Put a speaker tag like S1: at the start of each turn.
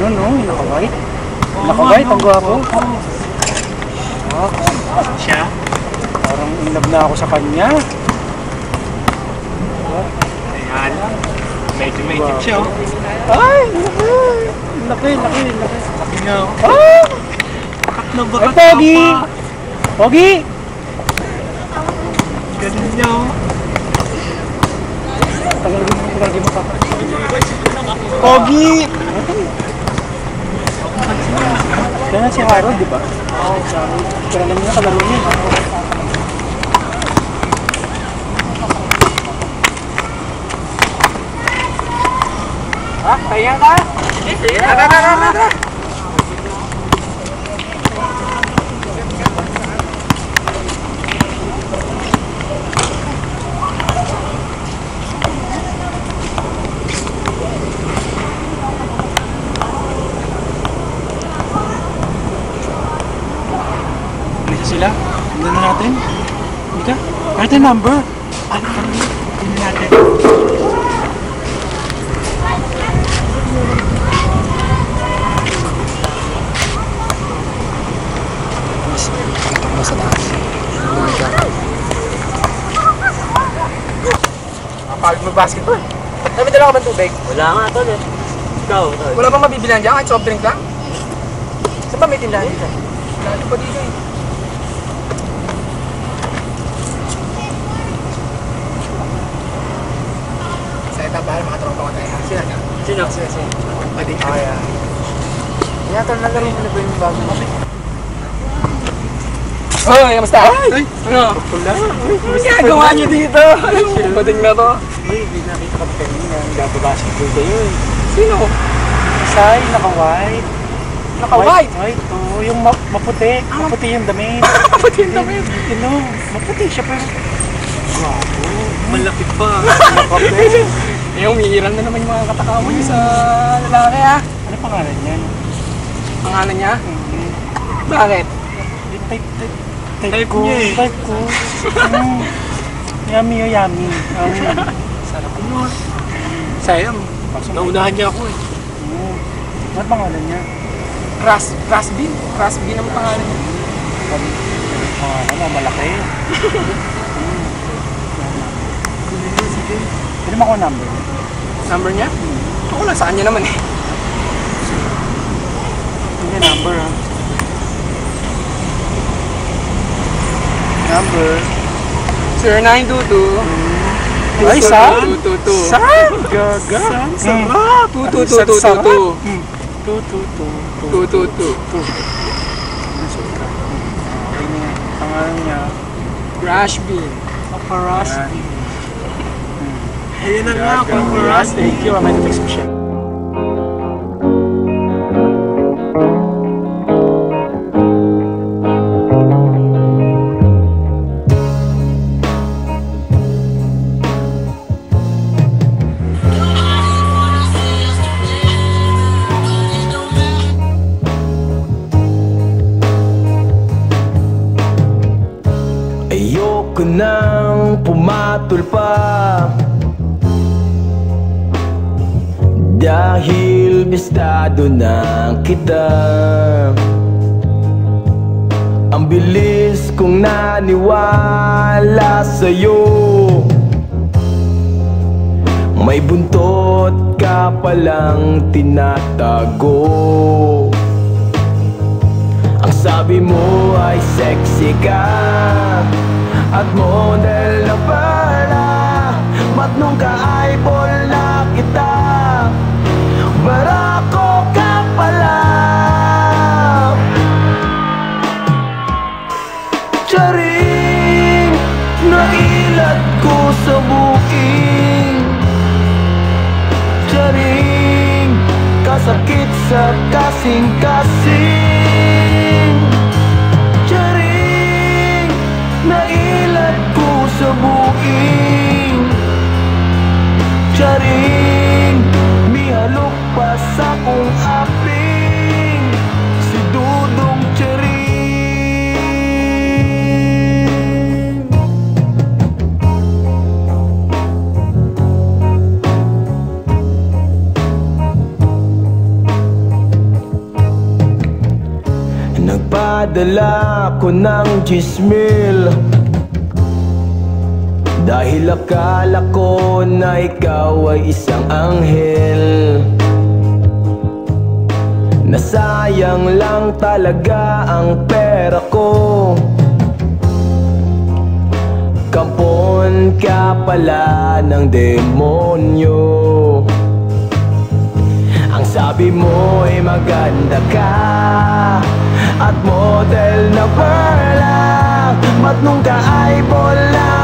S1: Ano, no? Naka-white. Naka-white, ang gwapo.
S2: Siya?
S1: Parang in love na ako sa kanya.
S2: Ayan. Medyo may tip siya, oh.
S1: Ay! Laki.
S2: Laki nga, oh.
S1: Ah!
S2: Bakat na
S1: Ay,
S2: bakat
S1: Pogi!
S2: pa.
S1: Pogi!
S2: Ganun niya, oh.
S1: Tagal mo pa. Pogi! Kaya si Harold, di ba? Oo, kaya lang niya kalaro niya. Ha? Kaya ka? Tara! Sila? Tingnan na natin. Ika? Kahit yung number. Ano ka rin? Tingnan natin. Pagkakang mo sa taas. Napagod mo basketball. Sabi dala ka ba tubig?
S2: Wala nga, tol, eh. Ikaw, tol.
S1: Wala bang mabibilan dyan? Kahit soft drink lang? Saan ba may tindahan dito? Lalo pa dito eh. Bahal makatropa ko tayo. Sino? Pwede ka. Kaya. Kaya tol, nalaro mo na ba yung bago mo? Hoy, kamusta? Ay! Ano? Pula. Ano ginagawa niyo dito? Anong bading na to? Uy, nakita kami kanina. Nagbabasketball kayo eh. Sino? Say, naka-white. Naka-white? White, oo. Yung maputi. Maputi yung damit. Maputi yung damit? Maputi siya pero... Guwapo.
S2: Malapit pa.
S1: Malapit. Eh, umiiral na naman yung mga katakawan niyo sa lalaki, ha? Ano pangalan niya? Pangalan niya? Bakit? Type ko. Type ko. Yummy o yummy. Sarap ko mo. Sayang.
S2: Naunahan niya ako, eh.
S1: Ano pangalan niya? Rasby. Rasby naman pangalan niya. Ano, malaki. Sige. Pwede mo ako number? Number niya? Ako lang, saan niya naman eh. Hindi, number ha. Number 0922 Ay, saan? 222 Saan? Gaga? Saan? Sarap! 222 Pangalan niya Rashby. Rashby.
S2: Ayun na nga, Paparazzi.
S1: Thank you, may na-text ko siya.
S3: Ayoko nang pumatol pa dahil bistado na kita. Ang bilis kong naniwala sa'yo, may buntot ka palang tinatago. Ang sabi mo ay sexy ka at model na pala, matnong ka ay bol na kita. Barako ka pala. Charing, nailat ko sa buking. Charing, kasakit sa kasing-kasing. Charing, nailat ko sa buking. Charing, mihalok pa sa kong aping si Dudong Charing. Nagpadala ko ng 10,000 dahil akala ko na ikaw ay isang anghel. Nasayang lang talaga ang pera ko. Kampon ka pala ng demonyo. Ang sabi mo ay maganda ka at model na perla, ba't nung ka-eyeball lang